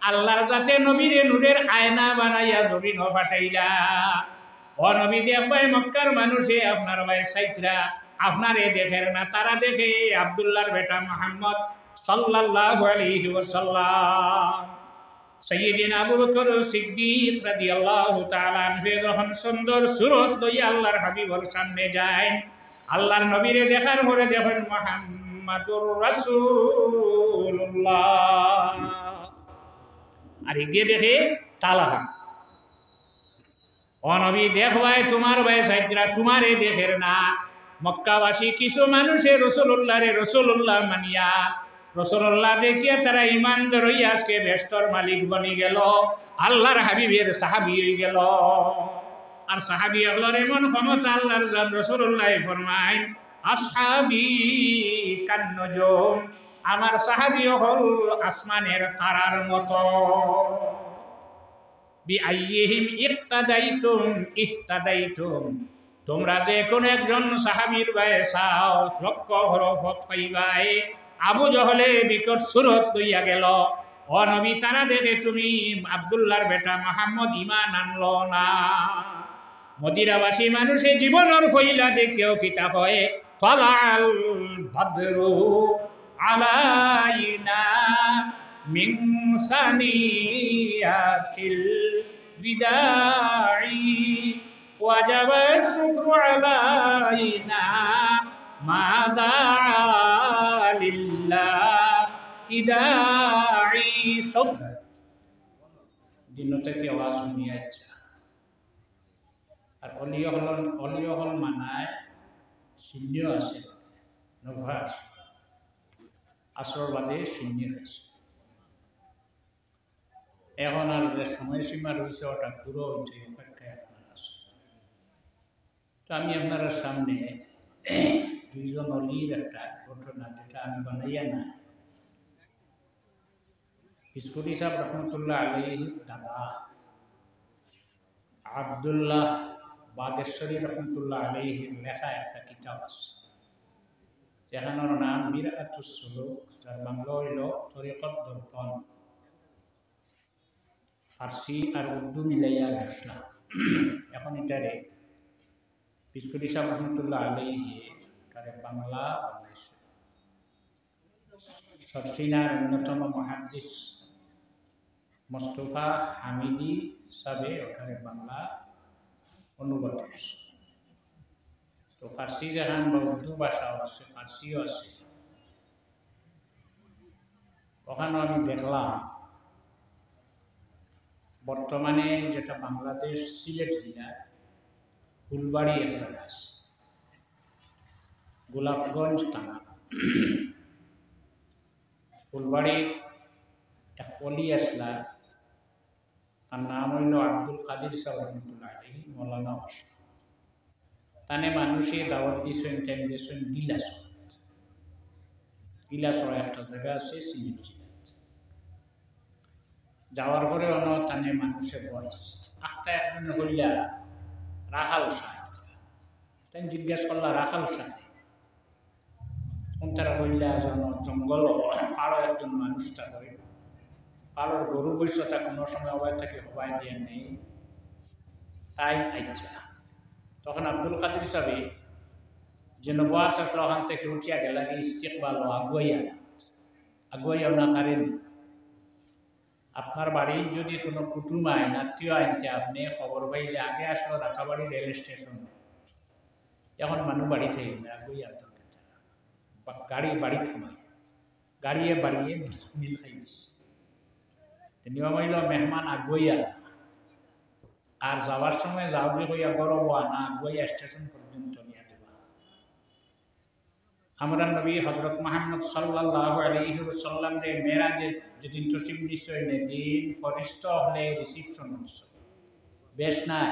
আল্লাহর যাতে নবীরে নূরের আয়না বানাইয়া জমিন পাঠাইলা। ও নবী দেখবাই মক্কার মানুষে আপনার ভাই সাইতরা আপনারে দেখের না, তারা দেখে আব্দুল্লাহর বেটা মুহাম্মদ সাল্লাল্লাহু আলাইহি ওয়াসাল্লাম। সাইয়্যিদিনা আবু বকর সিদ্দিক রাদিয়াল্লাহু তাআলা আনহু যখন সুন্দর সুরত লইয়া আল্লাহর হাবিবর সামনে যায়, আল্লাহর নবীরে দেখার পরে দেখেন মুহাম্মাদুর রাসূলুল্লাহ, আর এগিয়ে দেখে তালাহা। ও নবী দেখবাই তোমার ভাই সাইতরা তোমারে দেখের না। মক্কাবাসী কিছু মানুষে রসুল্লাহ মানিয়া রসুল্লাহ দেখিয়া তারা ইমানদার হইয়া আজকে বেষ্টর মালিক বনি গেল, আল্লাহর হাবিবের সাহাবী হয়ে গেল। আর সাহাবী হলোর এমন ক্ষমতা আল্লাহর জান রসুল্লাহ ফরমায় আসহাবী কান্নজুম, আমার সাহাবী হল আসমানের তারার মতো। বিআইয়িহিম ইক্তাদাইতুম ইহতাদাইতুম, তোমরা যে কোনো একজন সাহাবীর গায়ে চাও লক্ষ হরফত পাইবাই। আবু জহলে বিকট সুরত লইয়া গেল, ও নবী তারা দেখে তুমি আব্দুল্লাহর বেটা মুহাম্মদ ঈমান আনলো না। মদিনাবাসী মানুষে জীবনের ফইলা দেখেও কিতা হয় তালাল বদরু আলাইনা মিন সানিয়াতিল বিদাই ওয়াজাব শুকরু আলাইনা মা দাআ লিল্লাহি দাঈ। সব দিন থেকে আওয়াজ শুনিয়ে যাচ্ছে। আর অলিয় হল মানায় শূন্য আছে নভাস আসর বাদে শূন্য খাইছে। এখন আর যে সময়সীমা রয়েছে ওটা পুরো হইতে অপেক্ষায় আপনার আছে। তো আমি আপনার সামনে দুইজন অলির একটা ঘটনা, যেটা আমি বানাইয়া না, ইস্কুরি সাহেব রহমতুল্লাহ আলাইহির দাদা আব্দুল্লাহ বাগেশ্বরী রহমতুল্লাহ আলাইহির লেখা একটা কিতাব আছে, যেখানোর নাম মিরআতুস সুলুক, যার বাংলা হইল তরিকত দর্পণ। ফার্সি আর উর্দু মিলাইয়া লেখা। এখন এটারে ইস্কুরি সাহেব রহমতুল্লাহ আলাইহি তারে বাংলা বানাইছে। সরসিনার অন্যতম মুহাদ্দিস মোস্তফা হামিদি সাহেবে ওখানে বাংলা অনুবাদ করছে। তো ফার্সি যেখান বা উর্দু ভাষাও আছে, ফার্সিও আছে। ওখানেও আমি দেখলাম বর্তমানে যেটা বাংলাদেশ সিলেট জেলা ফুলবাড়ি একটা জায়গা আছে, গোলাপগঞ্জ থানা। ফুলবাড়ির এক অলি আসলা, তার নাম হইল আব্দুল কাদির সাহেব রহমতুল্লাহ আলাইহি, মৌলানা আসলা। তানে মানুষে দাওয়াত দিয়েছেন, টাইম দিয়েছেন গিলাসড়া একটা জায়গা আছে সিলেট জেলায়। যাওয়ার পরে অন্য তানে মানুষের বয়স আখটা একজন হইলা রাখাল সাহেব। তাই জিজ্ঞেস করলা রাখাল সাহেব তারা হইলা জঙ্গল পাড়ো একজন মানুষটা হয়, পাড়োর গরু বৈশ্যতা কোনো সময় অবায় থাকে হবাই দিয়ে নেই, তাই আইছা। তখন আব্দুল কাদির সাহেব যে নবাত আসলো ওখান থেকে উঠিয়া গেলা যে ইস্তেকবাল আগুয়াইয়া না পারেনি। আপনার বাড়ির যদি কোনো কুটুম আইন আত্মীয় আইনতে আপনি খবর পাইলে আগে আসলো রাতাবাড়ি রেল স্টেশন, এখন মানুষ বাড়ি থেকে আগুইয়া গাড়ি বাড়ি থামায়, গাড়িয়ে বাড়িয়ে মিল খাই দিচ্ছে। নিয়ম হইল মেহমান আগুইয়া, আর যাওয়ার সময় যাওয়া হইয়া গরব না আগুইয়া স্টেশন পর্যন্ত নিয়ে দেবা। আমরা নবী হযরত মুহাম্মদ সাল্লাল্লাহু আলাইহি ওয়াসাল্লাম রে মেরাজে যেদিন তশরিফ নিশ্চয় দিন ফরিস্তা হলে রিসিপশন হচ্ছে বেশ নাই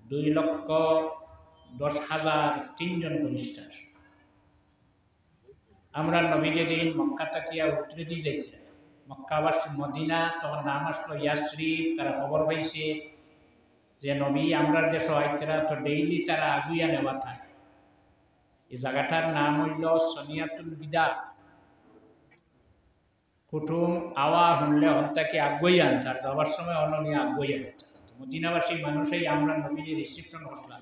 2,10,000 জন ফরিস্তা। আমরা নবী যেদিন মক্কা তাকিয়া উত্তরে দিয়ে যাইছে, মক্কাবাসী মদিনা তখন নাম আসলো ইয়াসরিব। তারা খবর পাইছে যে নবী আমরা দেশ আইতরা, তো ডেইলি তারা আগুইয়া নেওয়া থাকে। এই জায়গাটার নাম হইল সনিয়াতুল বিদা। কুটুম আওয়া শুনলে হন্তাকে আগুয়াই আনতার, যাওয়ার সময় অননিয়ে আগুয়াই আনতার। মদিনাবাসী মানুষই আমরা নবীজি রিসিপশন করলাম।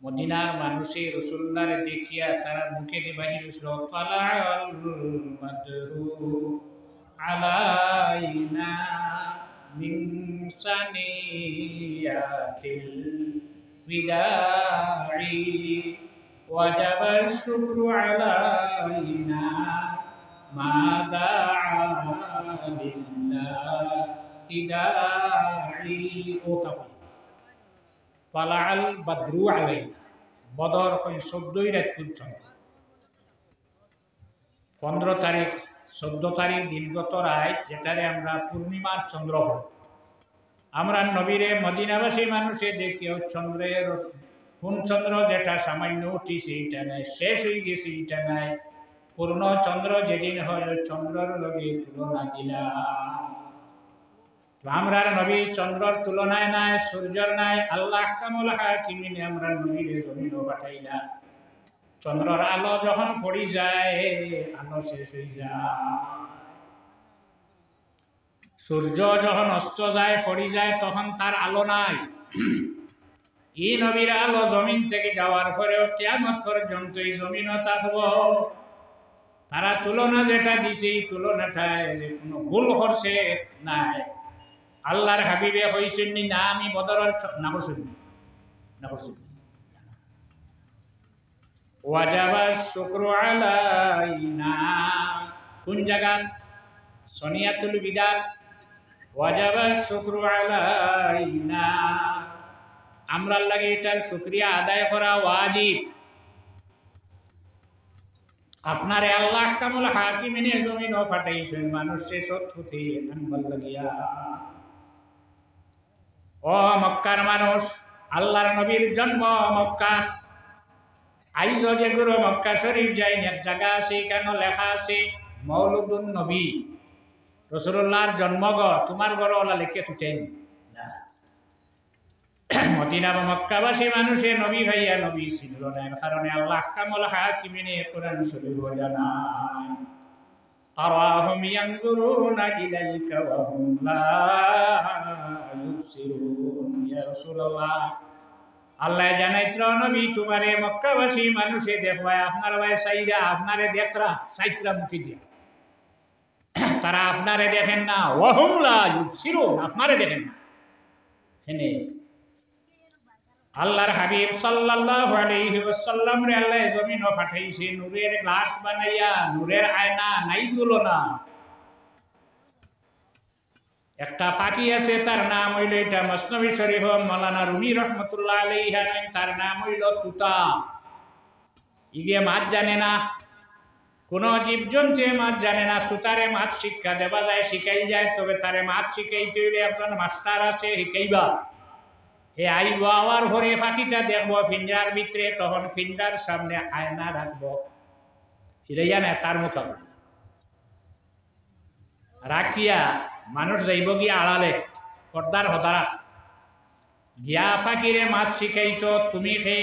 মদিনার মানুষে রসুল্লাহরে দেখিয়া তারা মুখে দিয়ে বাহির হইছিল, তালাআল বাদরু আলাইনা মিন সানিয়াতিল বিদাই ওয়াজাবা শুকরু আলাইনা মা দাআ লিল্লাহি দাঈ। ও তাকবীর। তালাআল বাদরু আলাইনা, বদর হয় 14 রাত পর্যন্ত। 15 তারিখ 14 তারিখ দিনগত রাত, যেটারে আমরা পূর্ণিমার চন্দ্র হয়। আমরা নবীরে মদিনাবাসী মানুষে দেখিও চন্দ্রের কোন চন্দ্র যেটা সামান্য উঠিছে এটা নাই, শেষ হয়ে গেছে এটা নাই, পূর্ণ চন্দ্র যেদিন হয় ওই চন্দ্রের লগে তুলনা দিলাম। আমরার নবী চন্দ্রর তুলনায় নাই, সূর্যর নাই। আল্লাহ আহকামুল হাকিমিনে আমরা নবীর জমিনও পাঠাইলা। চন্দ্রর আলো যখন পড়ি যায় আলো শেষ হয়ে যায়, সূর্য যখন অস্ত যায় পড়ি যায় তখন তার আলো নাই। এই নবীর আলো জমিন থেকে যাওয়ার পরেও কিয়ামত পর্যন্ত এই জমিনও থাকবো। তারা তুলনা যেটা দিছে এই তুলনাটায় যে কোনো ভুল করছে নাই। আল্লাহর হাবিবে হইছেন না আমি বদরের না করছেন না করছেন। ওয়াজাবা শুকরু আলাইনা, কোন জায়গা? সনিয়াতুল বিদার। ওয়াজাবা শুকরু আলাইনা, আমরা লাগে এটার শুকরিয়া আদায় করা ওয়াজিব। আপনারে আল্লাহ আহকামুল হাকিমিনে জমিনও পাঠাইছেন মানুষে সৎপথে আনবার লাগিয়া। ও মক্কার মানুষ, আল্লাহর নবীর জন্ম মক্কা। আইজ যে গুরু মক্কা শরীফ যাই এক জায়গা আছে, এখানে লেখা আছে মৌলুদুন নবী, রাসূলুল্লাহর জন্মঘর। তোমার ঘর ওলা লিখে ছুটেন না। মদিনা বা মক্কাবাসী মানুষে নবী ভাইয়া নবী ছিল না, এর কারণে আল্লাহ আহকামুল হাকিমিনে কোরআন শরীফ জানান, আরাহুম ইয়ানজুরুনা ইলাইকা ওয়া হুম লা ইউবসিরুন। ইয়া রাসূলুল্লাহ, আল্লাহ জানাইছিল নবী তোমারে মক্কাবাসী মানুষে দেখবায় আপনার ভাই সাইরা আপনারে দেখরা সাইত্রা মুখে দিয়া, তারা আপনারে দেখেন না। ওয়া হুম লা ইউবসিরুন, আপনারে দেখেন না। এখানে আল্লাহর হাবিব সাল্লাল্লাহু আলাইহি ওয়াসাল্লাম রে আল্লাহ জমিনও পাঠাইছে নূরের গ্লাস বানাইয়া, নূরের আয়না, নাই তুলনা। একটা পাখি আছে তার নাম হইল, এটা মসনবী শরীফ মাওলানা রুমি রহমতুল্লাহ আলাইহি, তার নাম হইল তুতা। ইগে মাছ জানে না, কোন জীবজন্তু মাছ জানে না। তুতারে মাছ শিক্ষা দেবা যায়, শিখাই যায়, তবে তারে মাছ শিখাইতে হইলে একজন মাস্টার আছে, শিখাইবা। হে আইব আওয়ার ঘরে পাখিটা দেখবো পিঞ্জার ভিতরে, তখন পিঞ্জার সামনে আয়না রাখবো, ফিরাইয়া না তার মোকাবিলা রাখিয়া মানুষ যাইব গিয়া আড়ালে পর্দার হদারা গিয়া পাখিরে মাছ শিখাইতো। তুমি সে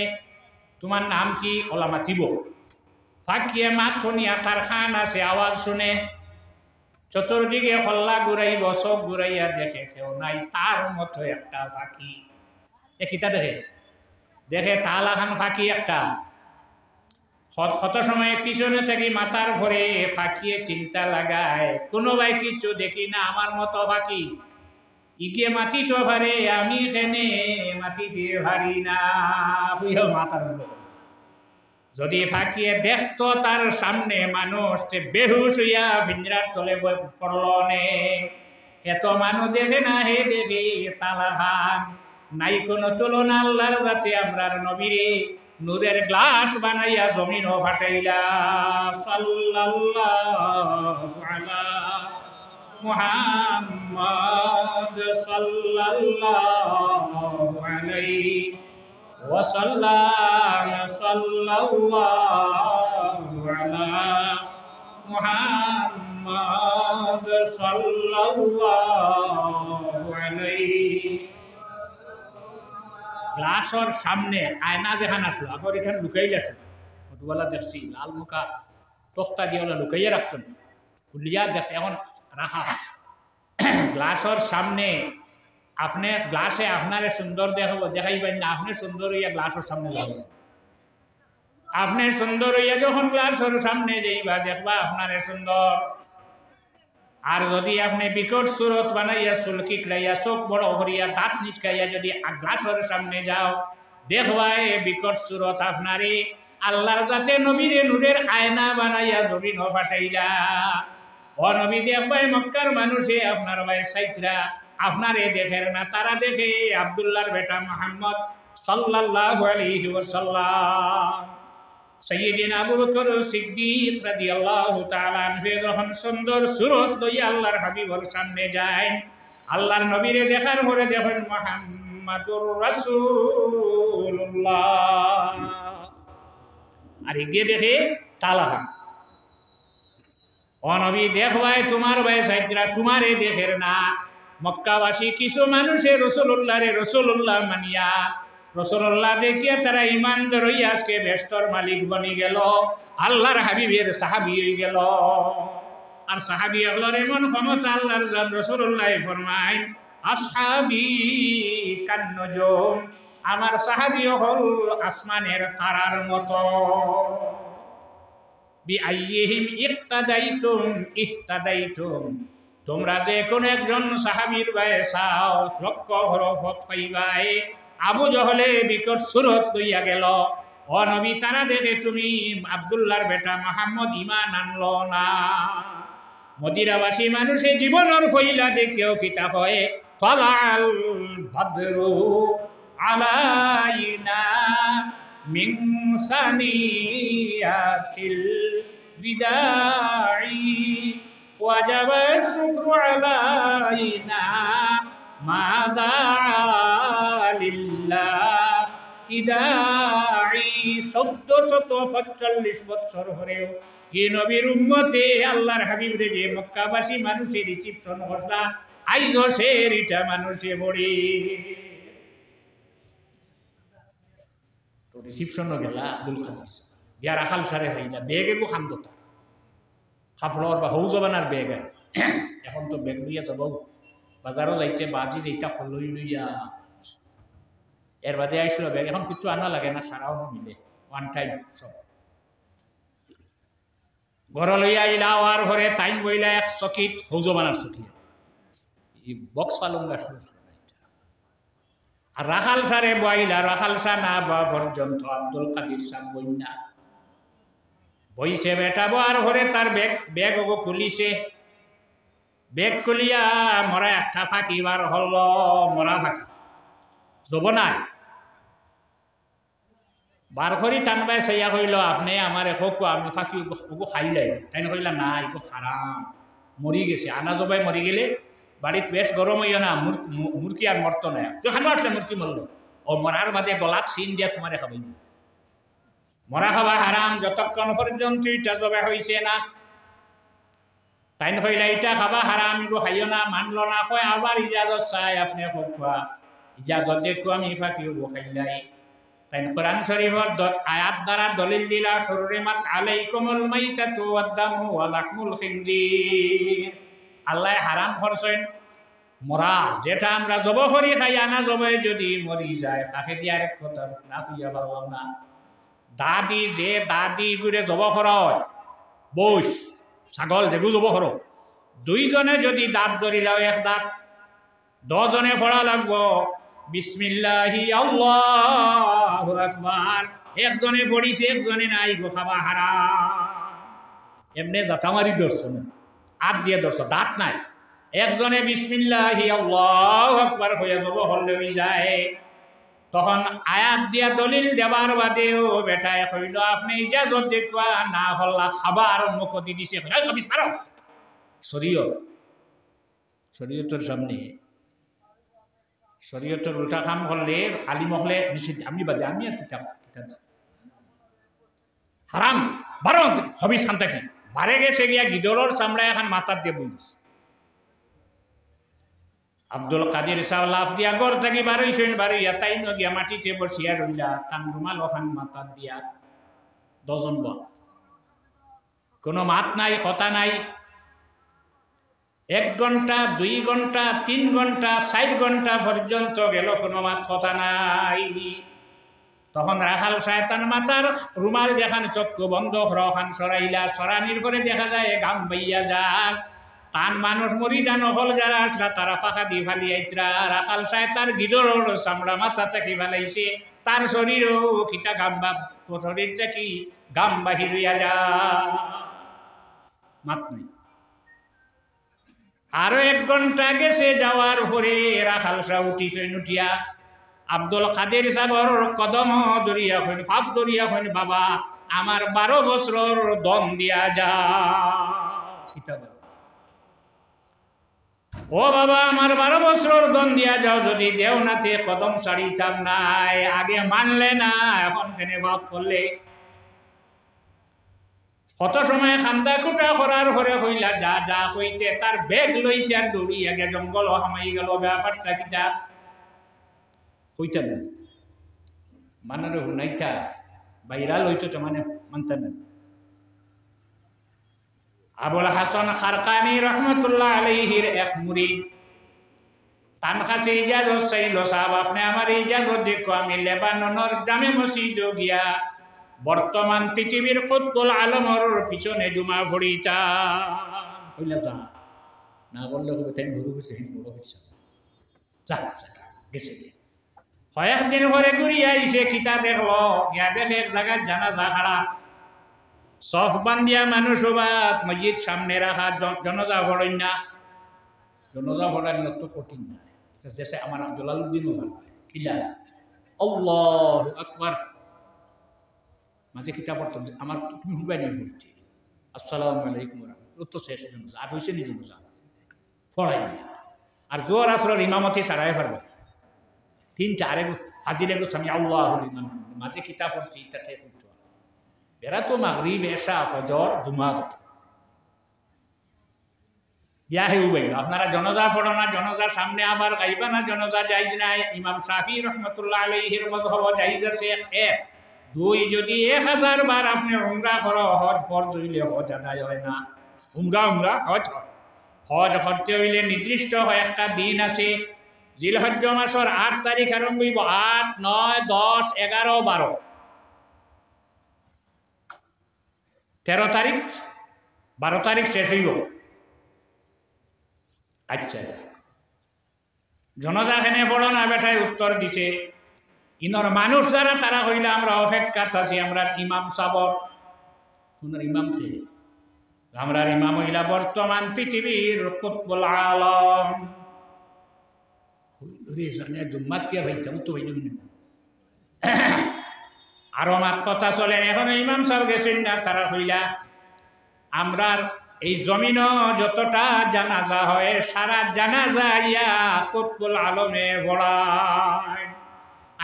তোমার নাম কি ওলা মাতিব, পাখিয়ে মাছ শুনিয়া তার খান আছে আওয়াজ শুনে চতুর্দিকে হল্লা ঘুরাইব, সব ঘুরাইয়া দেখে কেউ নাই, তার মতো একটা পাখি। কিতা দেখে দেখে তালাখান পাখি একটা। কত সময় পিছনে থেকে মাথার ভরে পাখিয়ে চিন্তা লাগায়, কোনো ভাই কিছু দেখি না, আমার মতো পাখি ইগে মাটি তো ভারে, আমি এখানে মাটিতে ভারি না। মাথার যদি পাখিয়ে দেখতো তার সামনে মানুষ, বেহুশ হইয়া ভিন্দ্রার তলে পড়ল নে। এত মানুষ দেখে না, হে দেখে তালাখান নাই কোনো তুলনা। আল্লাহর যাতে আমরার নবীরে নূরের গ্লাস বানাইয়া জমিনও ফাটাইলা। সাল্লাল্লাহু আলা মুহাম্মদ সাল্লাল্লাহু আলাইহি ওয়াসাল্লাম। সাল্লাল্লাহু আলা মুহাম্মদ সাল্লাল্লাহু আলাইহি। গ্লাসর সামনে আয়না যেখানে আসলো, আগর এখানে লুকাইলে আসলো, মধুবালা দেখছি লাল মুখা তক্তা দিয়ে ওলা লুকাইয়া রাখতো না। খুলিয়া দেখে এখন রাখা গ্লাসের সামনে আপনি গ্লাসে আপনারে সুন্দর দেখাবো দেখাইবেন না, আপনি সুন্দর হইয়া গ্লাসের সামনে যাবেন। আপনি সুন্দর হইয়া যখন গ্লাসের সামনে যাইবা দেখবা আপনারে সুন্দর। আর যদি আপনি বিকট সুরত বানাইয়া চুলকি ক্লাইয়া চোখ বড় করিয়া দাঁত নিচকাইয়া যদি গ্লাসের সামনে যাও দেখবা এ বিকট সুরত আপনারে আল্লাহর যাতে নবীরে নূরের আয়না বানাইয়া জমিন ফাটাইলা। ও নবী দেখবাই মক্কার মানুষে আপনার ভাই সাইতরা আপনারে দেখের না, তারা দেখে আব্দুল্লাহর বেটা মুহাম্মদ সাল্লাল্লাহু আলাইহি ওয়াসাল্লাম। সাইয়্যিদিনা আবু বকর সিদ্দিক রাদিয়াল্লাহু তাআলা আনহু যখন সুন্দর সুরত লইয়া আল্লাহর হাবিবের সামনে যায়, আল্লাহর নবীরে দেখার পরে দেখেন মুহাম্মাদুর রাসূলুল্লাহ, আর এগিয়ে দেখে তালা। ও নবী দেখবাই তোমার ভাই সাইতরা তোমারে দেখের না। মক্কাবাসী কিছু মানুষে রসুল্লাহ মানিয়া রসুল্লাহ দেখিয়া তারা ইমানদার হইয়া আজকে বেষ্টর মালিক বনি গেল, আল্লাহর হাবিবের সাহাবি হয়ে গেল। আর সাহাবি আল্লাহর এমন ক্ষমতা আল্লাহর জান রসুল্লাহ ফরমায় আসহাবি কান্নজুম, আমার সাহাবি হল আসমানের তারার মতো। বিআইয়িহিম ইক্তাদাইতুম ইহতাদাইতুম, তোমরা যে কোন একজন সাহাবীর গায়ে চাও লক্ষ্য হরফত পাইবাই। আবু জহলে বিকট সুরত লইয়া গেল, ও নবী তারা দেখে তুমি আব্দুল্লাহর বেটা মুহাম্মদ ঈমান আনলো না। মদিনাবাসী মানুষে জীবনের ফইলা দেখিও কিতা হয় ফালাল বদরু আলাইনা মিন সানিয়াতিল বিদাই ওয়াজাব শুকরু আলাইনা মা দালিল্লাহি দাই। 1445 বছর হরেও এই নবীর উম্মতে আল্লাহর হাবিব রে যে মক্কাবাসী মানুষে রিসিপশন করলা আইজ সে রিটা মানুষে বড়ি তো রিসিপশন গেলা আব্দুল কাদের বিয়া রাখাল সারে হইলা বেগে গো খান্দতা খাফলর বা হৌ জবানার বেগ। এখন তো বেগ লইয়া যাব বাজারও যাইতে বাজি যেটা খলই লইয়া এর বাদে আইসলো বেগ, এখন কিছু আনা লাগে না, সারাও মিলে ওয়ান টাইম সব ঘর লইয়া আইলা। আর ঘরে টাইম বইলা এক চকিত হৌ জবানার চকি বক্স পালঙ্গা আর রাখাল সারে বইলা, রাখাল সা না বা পর্যন্ত আব্দুল কাদের সাহ বইনা বইছে বেটা আর ঘরে তার ব্যাগ খুলিছে। ব্যাগ খুলিয়া মরা একটা ফাঁকি বার হল, মরা ফাঁকি যাব নাই বার করি টানবাই চাইয়া কইল আপনি আমার এখো আমি ফাঁকি ওগো খাইলাই। তাই কইলা না এগো হারাম মরি গেছে, আনা জবাই মরি গেলে বাড়িত বেশ গরম হইয়া না মুরকি আর মরতো না, তুই খানো আসলে মুরকি মরল। ও মরার বাদে গলাত চিন দিয়া তোমারে খাবাই, মরা খাওয়া হারাম যতক্ষণ পর্যন্ত এটা জবাই হয়েছে না। তাই কইলা এটা খাবা হারাম এগো খাইও না, মানল না, কয় আবার ইজাজত চাই আপনি খোয়া ইজাজত দেখো আমি ফাঁকি ওগো খাইলাই। তাই কোরআন শরীফের আয়াত দ্বারা দলিল দিলা হুররিমাত আলাইকুমুল মাইতাতু ওয়াদ-দামু ওয়া লাহমুল খিনজির, আল্লাহ হারাম করছেন মরা যেটা আমরা জব করি খাই, আনা জবে যদি মরি যায় তাকে দিয়ে আরেক কথা না হইয়া পারলাম না। দাদি যে দাদি গুড়ে জব করা হয় বস ছাগল যেগু জব করো, দুইজনে যদি দাঁত ধরিলাও এক দাঁত 10 জনে পড়া লাগবো বিসমিল্লাহি আল্লাহু আকবার, একজনে পড়িছে একজনে নাই গো খাবা হারাম। এমনি জাতামারি দর্শন হাত দিয়ে দর্শন দাঁত নাই, একজনে বিসমিল্লাহি আল্লাহু আকবার হইয়া যাব হলে হই যায়। তখন আয়াত দিয়া দলিল দেবার বাদেও বেটায় কইল আপনি ইজাজত দেখুয়া না হল্লা খাবার মুখ দি দিছে খাবিস পারো। শরীয়তের সামনে শরীয়তের উল্টা কাম করলে আলিম হলে নিষিদ্ধ, আমি বাদে আমি আর কিতাব হারাম বারো হবিস খান থাকি বারে গেছে গিয়া গিদলের চামড়া এখন মাথার দিয়ে বই গেছে। আব্দুল কাদের সাহ লাভ দিয়া গড় থাকি বারইছেন বারইয়া তাই গিয়া মাটিতে বসিয়া রইলা কান রুমাল ওখান মাথার দিয়া 10 জন কোনো মাত নাই কথা নাই। 1 ঘন্টা 2 ঘন্টা 3 ঘন্টা 4 ঘন্টা পর্যন্ত গেল, কোনো মাত কথা নাই। তখন রাখাল শয়তান মাতার রুমাল যেখানে চক্ষু বন্ধ রখান সরাইলা, সরানির পরে দেখা যায় গাম বাইয়া যার তান মানুষ মরিদা নহল যারা আসলা তারা পাখা দিয়ে ফালিয়াইতরা। রাখাল শয়তান গিডর চামড়া মাথা থেকে ফালাইছে, তার শরীরও কিতা গাম্বা, শরীর থেকে গাম বাহির হইয়া যা মাত নেই। আরো 1 ঘন্টা গেছে, যাওয়ার পরে রাখাল শাহ উঠিছে, উঠিয়া আব্দুল কাদের সাহর কদম দরিয়া হইন, ফাপ দরিয়া হইন, বাবা আমার 12 বছর দম দিয়া যা। ও বাবা আমার 12 বছর দম দিয়া যাও, যদি দেওনাতে কদম সারিতাম নাই। আগে মানলে না, এখন ফেনে বাপ করলে। কত সময় খান্দা কুটা করার পরে হইলা যা যা হইতে তার ব্যাগ লইছে আর দৌড়ি আগে জঙ্গল হামাই গেল। ব্যাপারটা কিটা হইতে না, মানে হুনাইতা বাইরা লইতো তো মানে মানতে না। আবুল হাসান খারকানি রহমতুল্লাহ আলাইহির এক মুরিদ তান কাছে ইজাজত চাইল, সাহেব আপনি আমার ইজাজত দেখো, আমি লেবাননের জামে মসজিদ গিয়া বর্তমান পৃথিবীর কুতুবুল আলমর পিছনে জুমা পড়িতা। হইলা যা না করলে তাই ঘুরু গেছে, বড় হচ্ছে যা গেছে। কয়েকদিন পরে ঘুরিয়া আইসে, কিতা দেখলো, গিয়া দেখে এক জায়গায় জানাজা খাড়া, সফ বান্ধিয়া মানুষ বাদ মসজিদ সামনে রাখা, জনজা ভরেন না। জনজা ভরা নিয়ত কঠিন না, দেশে আমার জলালুদ্দিনও ভালো কিলা আল্লাহু আকবার মাঝে কিতাব পড়তাম, আমার তুমি হুবাই নিয়ে পড়ছি আসসালামু আলাইকুম তো শেষ জনজা আর হয়েছে নি জনজা পড়াই না। আর জোর আসর ইমামতি ছাড়াই পারবে 3টা আরেক হাজিরে গোস্বামী আল্লাহ মাঝে কিতাব পড়ছি তাতে করতে এরা তো মাগরিব এশা ফজর জুমা ইয়া হে উবাই। আপনারা জনজা পড়ো না, জনজার সামনে আবার গাইবা না, জনজা জায়েজ নাই। ইমাম শাফি রহমতুল্লাহ আলাইহির মযহাব জায়েজ আছে 1 2 যদি 1000 বার আপনি উমরা করো, হজ ফরজ হইলে হজ আদায় হয় না। উমরা হজ করতে হইলে নির্দিষ্ট হয় একটা দিন আছে, জিলহজ্জ মাসের 8 তারিখ আরম্ভ হইব, 8 9 10 11 12 13 তারিখ 12 তারিখ শেষ হইব। আচ্ছা জনজা খেনে পড়ো না বেটায় উত্তর দিছে, ইনর মানুষ যারা তারা হইলে আমরা অপেক্ষা আছি, আমরা ইমাম সাবর ইমাম কে আমরা ইমাম হইলা বর্তমান পৃথিবীর কুতুবুল আলম। জুম্মাত কে ভাই তো হইল আরো মাত কথা চলে। এখন ইমাম সাহেব গেছেন না, তারা হইলা আমরা এই জমিন যতটা জানাজা হয় সারা জানাজা ইয়া কুতুবুল আলমে পড়ায়।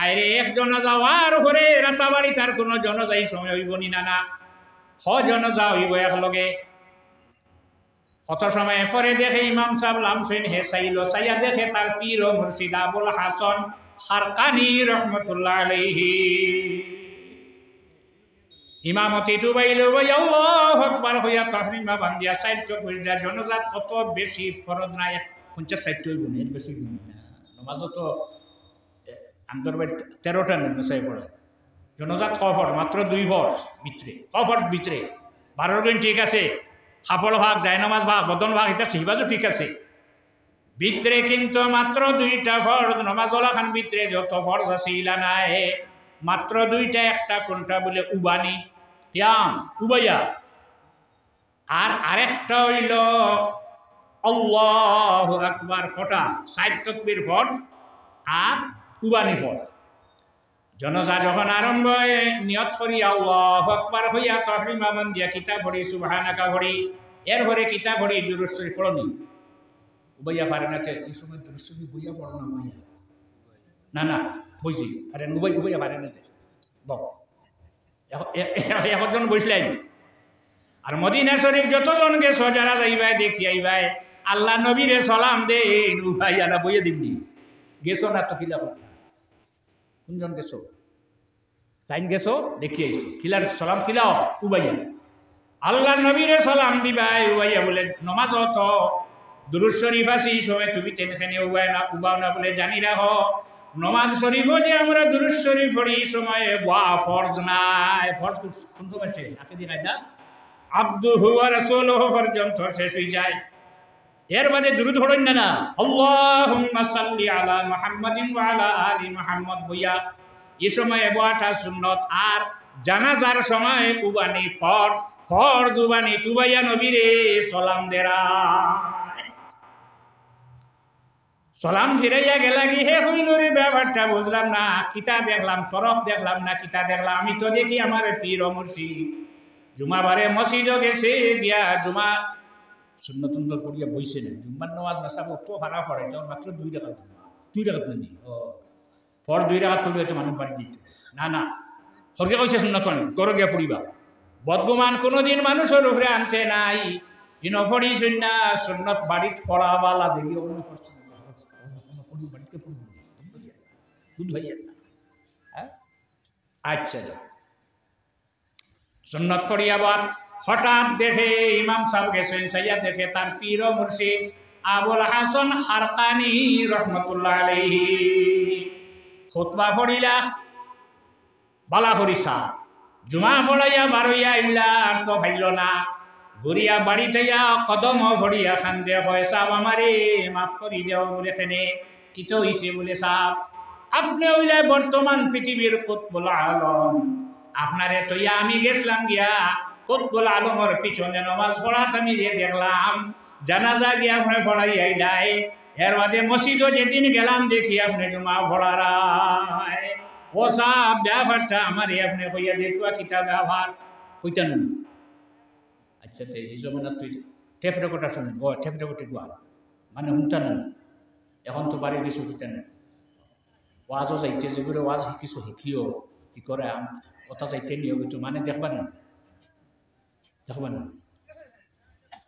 আরে এক জনাজা আর ঘরে রাতাবাড়ি তার কোনো জনজাই সময় হইব নি না, হ জনজা হইব একলগে। কত সময় পরে দেখে ইমাম সাহেব লামছেন, হে চাইল, চাইয়া দেখে তার পীর ও মুর্শিদ আবুল হাসান খারকানি রহমতুল্লাহ আলাইহি ইমামতি ডুবাইল, আল্লাহু আকবার হইয়া তাহরিমা বান্ধিয়া 4 চোখ হইয়া। জনজাত অত বেশি ফরজ নাই, 50-60 হইব না, বেশি হইব না। নামাজও তো আন্তর্বাড়ি 13টা নেই পড়ে। জনজাত কফর মাত্র 2 ফর ভিতরে, কফর ভিতরে 12 দিন ঠিক আছে, হাফল ভাগ জায়নামাজ ভাগ বদন ভাগ এটা সিবাজও ঠিক আছে ভিতরে, কিন্তু মাত্র 2টা ফরজ। নমাজলা খান ভিতরে যত ফরজ আছে ইলা নাই, মাত্র 2টা। একটা কোনটা বলে উবানি ইয়াম উবাইয়া, আর আরেকটা হইল আল্লাহু আকবার ফটা 4 তাকবীর ফট আর উবানি ফট। জনজা যখন আরম্ভ হয় নিয়ত করি আল্লাহু আকবার হইয়া তাহরিমা বান্ধিয়া কিতাব পড়ি সুবহানাকা পড়ি, এর পরে কিতাব পড়ি দুরূদ শরীফ পড়নি। উবাইয়া পারে না তো এই সময় দুরূদ শরীফ বইয়া পড়ো না মাইয়া না না বুঝি আরে উবাইয়া পারে না একজন বসলেন। আর মদিনা শরীফ যতজন গেছো যারা যাইবাই দেখি আইবাই আল্লাহ নবীরে সালাম দে ভাই আলা বইয়া দিবনি গেছো না তো কিলা কথা কোনজন গেছো টাইম গেছো দেখি আইছো কিলার সালাম কিলাও উবাইয়া আল্লাহ নবীরে সালাম দিবাই উবাইয়া বলে নমাজ তো দুরূদ শরীফ আছে এই সময় তুমি টেনশনে উবাও না বলে জানি রাখো নমাজ শরীফও যে আমরা দুরূদ শরীফ পড়ি এই সময়ে বা ফরজ নাই, ফরজ কোন সময় শেষ আকিদি কায়দা আবদুহু ওয়া রাসূলুহু পর্যন্ত শেষ হয়ে যায়। এর বাদে দুরূদ পড়েন না আল্লাহুম্মা সাল্লি আলা মুহাম্মাদিন ওয়া আলা আলি মুহাম্মদ বইয়া এই সময়ে বয়াটা সুন্নত। আর জানাজার সময় উবানি ফরজ উবানি চুবাইয়া নবীরে সালাম দেরা সালাম ফিরাইয়া গেলা কি হে হইল রে ব্যাপারটা বুঝলাম না, কিতা দেখলাম তরফ দেখলাম না কিতা দেখলাম। আমি তো দেখি আমার পীর ও মুর্শিদ জুমাবারে মসজিদও গেছে গিয়া জুমা সুন্নতুন্দর করিয়া বইছে না, জুম্মার নামাজ মাসাব তো ভাড়া পড়ে তখন মাত্র 2 টাকা জুম্মা 2 টাকা নেই ও পর 2 টাকা তুলবে তো মানুষ বাড়ি দিত না না সরকার কইছে সুন্নত গড় গিয়া পড়িবা। বদগুমান কোনোদিন মানুষের উপরে আনতে নাই ইনো পড়িছেন না সুন্নত বাড়িত পড়াবালা দেখি অন্য করছে বাড়িতে পড়ব দুধ ভাইয়া হ্যাঁ আচ্ছা যাও সুন্নত পড়িয়া বাদ হঠাৎ দেখে ইমাম সাহেব গেছেন সাইয়া দেখে তার পীর ও মুর্শিদ আবুল হাসান খারকানি রহমতুল্লাহ আলাইহি খুতবা পড়িলা বালা করিসা জুমা পড়াইয়া বারইয়া ইল্লা আর তো ভাইল না ঘুরিয়া বাড়িতে কদম ভরিয়া খান্দে হয় সাহ আমারে মাফ করি দেও বলে খেনে কিতো হইছে বলে সাহ আপনি হইলে বর্তমান পৃথিবীর কুতবুল আলম, আপনারে তৈয়া আমি গেছিলাম গিয়া কুতবুল আলমের পিছনে নামাজ পড়াত আমি যে দেখলাম জানাজা গিয়া আপনি পড়াই আইলাই। এর বাদে মসজিদও যেদিন গেলাম দেখি আপনি জমা পড়ারায় ও সাহ ব্যাপারটা আমার আপনি কইয়া দেখুয়া কিতা ব্যবহার কইতা না। আচ্ছা তো এই জমানা তুই টেপ রেকর্ডার শুনেন ও টেপ রেকর্ডে গোয়া মানে শুনতা না এখন তো বাড়ি কিছু কইতা না ওয়াজও যাইতে যেগুলো ওয়াজ কিছু শিখিও কি করে কথা যাইতে নিয়ে কিছু মানে দেখবা না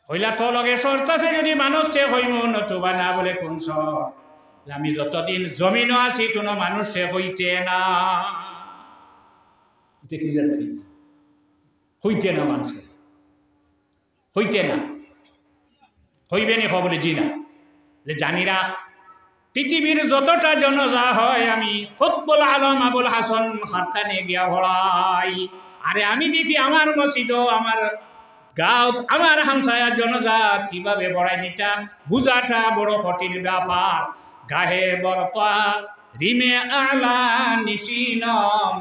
হইলা তো লগে শর্ত আছে যদি মানুষ সে হইম নতুবা না বলে কোন শর্ত আমি যতদিন জমিনও আছি কোনো মানুষ সে হইতে না কি জানি হইতে না মানুষের হইতে না হইবে নি বলে জি না যে জানি রাখ পৃথিবীর যতটা জনজা হয় আমি কুতবুল আলম আবুল হাসান খারকানি গিয়া হড়াই। আরে আমি দেখি আমার মসজিদও আমার গাঁও আমার হামসায়ার জনজাত কিভাবে বড়াই নিটা বুঝাটা বড় কঠিন ব্যাপার। গাহে বরপা রিমে আলা নিশিনম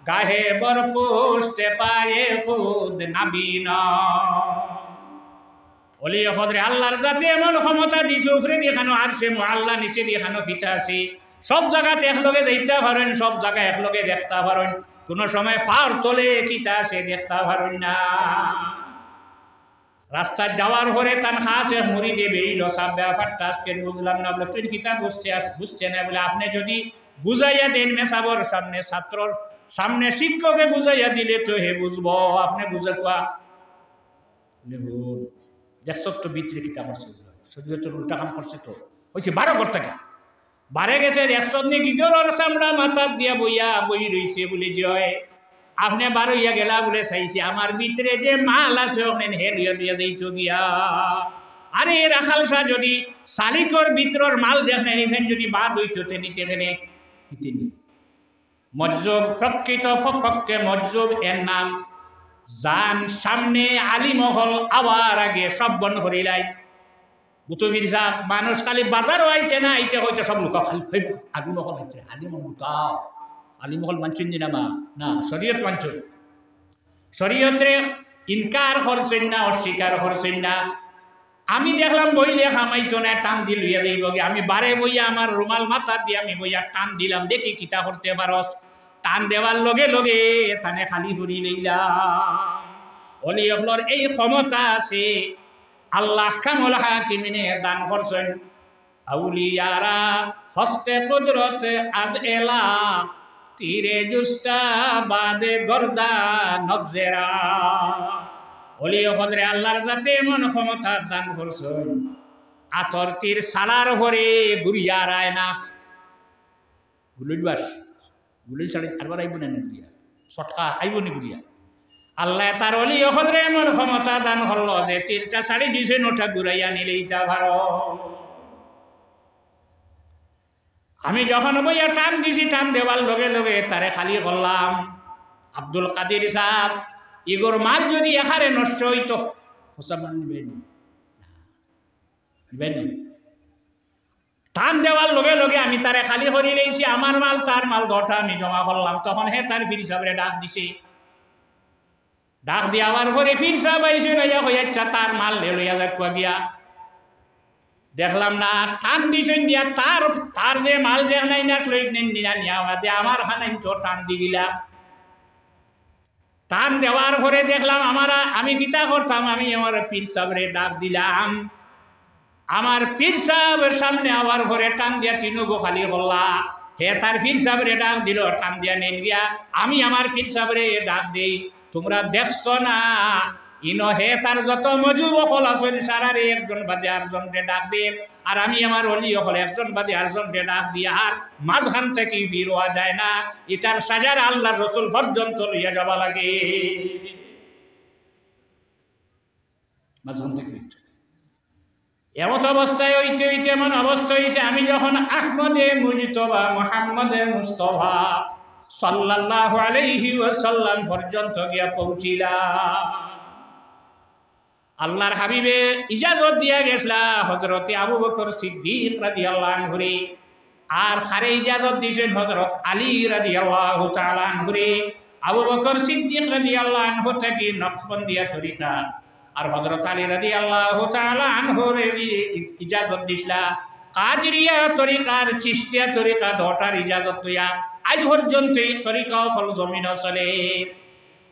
গাহে বর পোস্তে পায়ে খুদ নাবিনম বলি হদরে আল্লাহর জাতি এমন ক্ষমতা দিছে উপরে দেখানো আর সে আল্লাহ নিচে দেখানো ফিটা আছে সব জায়গাতে একলগে যাইতে পারেন সব জায়গায় একলগে দেখতে পারেন কোনো সময় পার তোলে কিটা আছে দেখতে পারেন না। রাস্তা যাওয়ার পরে তার হাসে মুড়ি দেবে এই লসা ব্যাপারটা আজকে বুঝলাম না বলে তুই কিতা বুঝছে না বলে আপনি যদি বুঝাইয়া দেন মেসাবর সামনে ছাত্রর সামনে শিক্ষকে বুঝাইয়া দিলে তো হে বুঝবো আপনি বুঝে কোয়া দেখছ তো বিত্রে কিতা করছে শরীয়তের উল্টা কাম করছে তো হয়েছে 12 ঘর টাকা বারে গেছে রেস্টনে গিগর চামড়া মাথার দিয়া বইয়া বই রইছে বলে যে হয় আপনি 12 ইয়া গেলা বলে চাইছে আমার ভিতরে যে মাল আছে ওখানে হেল ইয়া দিয়া যাইতো গিয়া। আরে রাখাল শাহ যদি শালিকর ভিতরের মাল দেখেন এখানে যদি বাদ হইতো নিতে গেলে মজ্জব প্রকৃত ফককে মজ্জব এর নাম জান সামনে আলিমহল আবার আগে সব বন্ধ করিলাই বুতুবির সাহ মানুষ খালি বাজার আইতে না আইতে হইতে সব লুকা খালি আলিমহল আইতে আলিমহল লুকাও আলিমহল মানছেন না শরীয়ত মানছেন শরীয়তে ইনকার করছেন না অস্বীকার করছেন না। আমি দেখলাম বইলে খামাইতো না টান দিল হইয়া যাইব আমি বারে বইয়া আমার রুমাল মাথা দিয়ে আমি বইয়া টান দিলাম দেখি কিতা করতে পারস টান দেওয়ার লগে লগে তানে খালি ভরি লইলাম অলি হলর এই ক্ষমতা আছে আল্লাহ কামুল হাকিমিনে দান করছেন আউলিয়ারা হস্তে কুদরত আজ এলা তীরে জুস্তা বাদে গর্দা নজেরা অলি হলরে আল্লাহর জাতে এমন ক্ষমতা দান করছেন আতর তীর সালার ভরে গুড়িয়া রায় না গুলির বাস গুলির ছাড়ি আরবার আইব না গুড়িয়া শটকা আইব নি গুড়িয়া আল্লাহ তার অলি হলরে এমন ক্ষমতা দান হল যে তীরটা ছাড়ি দিছে ওটা ঘুরাইয়া নিলেই তা ভালো। আমি যখন বইয়া টান দিছি, টান দেওয়ার লগে লগে তারে খালি করলাম, আব্দুল কাদির সাহেব ইগোর মাল যদি এখানে নষ্ট হইতো টান দেওয়ার লগে লগে আমি তারে খালি করে নিয়েছি, আমার মাল তার মাল দটা আমি জমা করলাম। তখন হে তার ফির সাহেবরে ডাক দিছে, ডাক দিয়ে আবার পরে ফির সাহেব আইসে লইয়া হইয়াচ্ছা তার মাল লইয়া যাক গিয়া দেখলাম না টান দিছেন দিয়া তার তার যে মাল দেখ নাই না লই নিয়া নিয়া আমার খানাই তো টান দি দিলা। টান দেওয়ার পরে দেখলাম আমি কিতা করতাম, আমি আমার পীর সাহেবরে ডাক দিলাম, আমার পীর সাহেবের সামনে আবার ঘরে টান দিয়া তিনগো খালি করলা। হে তার পীর সাহেবরে ডাক দিল, টান দিয়া নেন গিয়া আমি আমার পীর সাহেবরে ডাক দিই, তোমরা দেখছো না ইনো হে তার যত মজুব হল আসল সারারে একজন বাদে আরেকজনকে ডাক দিন, আর আমি আমার অলি হল একজন বাদে আরেকজনকে ডাক দিয়ে আর মাঝখান থেকে বের হওয়া যায় না, এটার সাজার আল্লাহর রসুল পর্যন্ত লইয়া যাওয়া লাগে। মাঝখান থেকে এমত অবস্থায় হইতে হইতে এমন অবস্থা হয়েছে, আমি যখন আহমদে মুজতবা মুহাম্মদে মুস্তফা সাল্লাল্লাহু আলাইহি ওয়াসাল্লাম পর্যন্ত গিয়া পৌঁছিলাম, আল্লাহর হাবিবে ইজাজত দিয়া গেছলা হযরতে আবু বকর সিদ্দিক রাদিয়াল্লাহু আনহু, আর খারে ইজাজত দিয়েছেন হযরত আলী রাদিয়াল্লাহু তাআলা আনহু। আবু বকর সিদ্দিক রাদিয়াল্লাহু আনহু থেকে নকশবন্দিয়া তরিকা, আর হযরত আলী রাদিয়াল্লাহু তাআলা আনহুর ইজাজত দিছলা কাদরিয়া তরিকার, চিশতিয়া তরিকা দটার ইজাজত লইয়া আজ পর্যন্ত এই তরিকাও ফল জমিন চলে।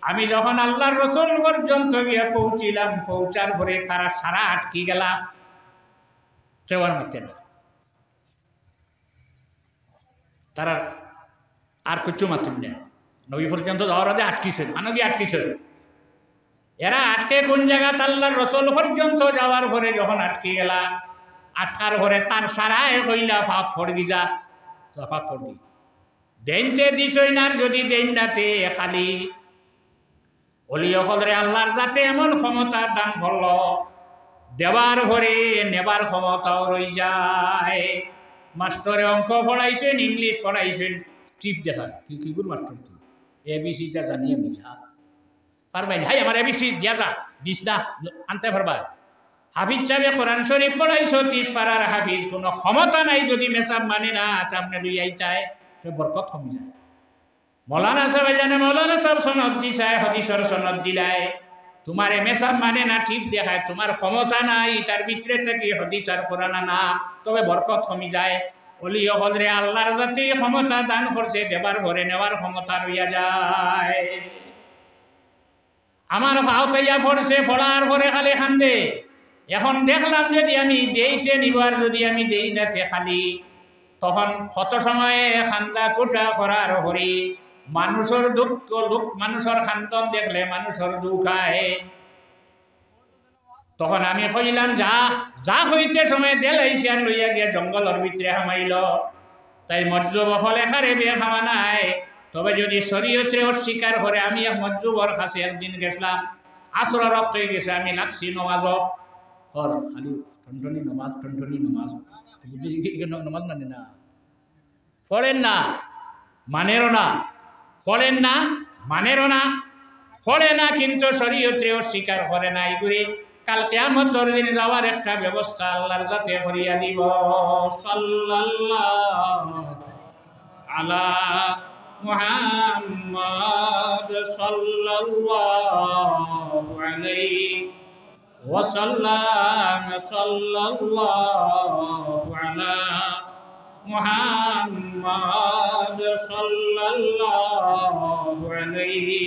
আমি যখন আল্লাহর রসুল পর্যন্ত গিয়ে পৌঁছিলাম, পৌঁছার পরে তারা সারা আটকি গেলা, কেউর মতে না, তারা আর কিছু মাতুম না, নবী পর্যন্ত যাওয়ার আগে আটকিছে, মানবী আটকিছে। এরা আটকে কোন জায়গা আল্লাহর রসুল পর্যন্ত যাওয়ার পরে যখন আটকে গেলা, আটকার পরে তার সারায় হইলা ফাঁক ফড়বি যা ফাঁক ফড়বি দেনতে দিছই না, যদি দেন নাতে খালি অলি হলরে আল্লাহর যাতে এমন ক্ষমতা দান করল, দেবার ভরে নেবার ক্ষমতাও রই যায়। মাস্টরে অঙ্ক পড়াইছেন, ইংলিশ পড়াইছেন, টিপ দেখা কি কি গুর মাস্টার তুই এবিসিটা জানি আমি যা পারবাই না, হাই আমার এবিসি দিয়া যা দিস না আনতে পারবা। হাফিজ সাহেবে কোরআন শরীফ পড়াইছো, 30 পারার হাফিজ, কোনো ক্ষমতা নাই যদি মেসাব মানে না আপনি লইয়াই চায় তো বরকত কমে যায়। মৌলানা সাহেব জানে, মৌলানা সাহেব সনদ দিছায়, হদিসর সনদ দিলায়, তোমার মেসাব মানে না টিপ দেখায়, তোমার ক্ষমতা নাই তার ভিতরে থেকে হদিস আর কোরআন না, তবে বরকত কমে যায়। অলি হলরে আল্লাহর জাতি ক্ষমতা দান করছে, দেবার ঘরে নেওয়ার ক্ষমতা রইয়া যায়। আমার ভাও তৈয়া পড়ছে, পড়ার পরে খালি খান্দে। এখন দেখলাম যদি আমি দেইতে নিবার, যদি আমি দেই নাতে খালি, তখন কত সময়ে খান্দা কোটা করার হরি, মানুষের দুঃখ লোক, মানুষের খান্তন দেখলে মানুষের দুঃখ আয়। তখন আমি কইলাম যা যা হইতে সময় দেলাইছি আর লইয়া গিয়া জঙ্গলের ভিতরে হামাইল, তাই মজ্জুব হলে খারে বিয়ে খাওয়া নাই। তবে যদি শরীয়তে অস্বীকার করে, আমি এক মজ্জুবর কাছে একদিন গেছিলাম, আসর রক্ত হয়ে গেছে, আমি লাগছি নমাজ খালি টনটনি নমাজ, টনটনি নমাজ, নমাজ মানে না, পড়েন না মানেরও না, পড়েন না মানেরও না, পড়ে না কিন্তু শরীয়তে অস্বীকার করে না। এগুলি কাল কিয়ামতের দিন যাওয়ার একটা ব্যবস্থা আল্লাহর যাতে করিয়া দিব। সাল্লাল্লাহু আলা মুহাম্মদ সাল্লাল্লাহু আলাইহি ওয়াসাল্লাম, সাল্লাল্লাহু আলা মুহাম্মদ সাল্লাল্লাহু আলাইহি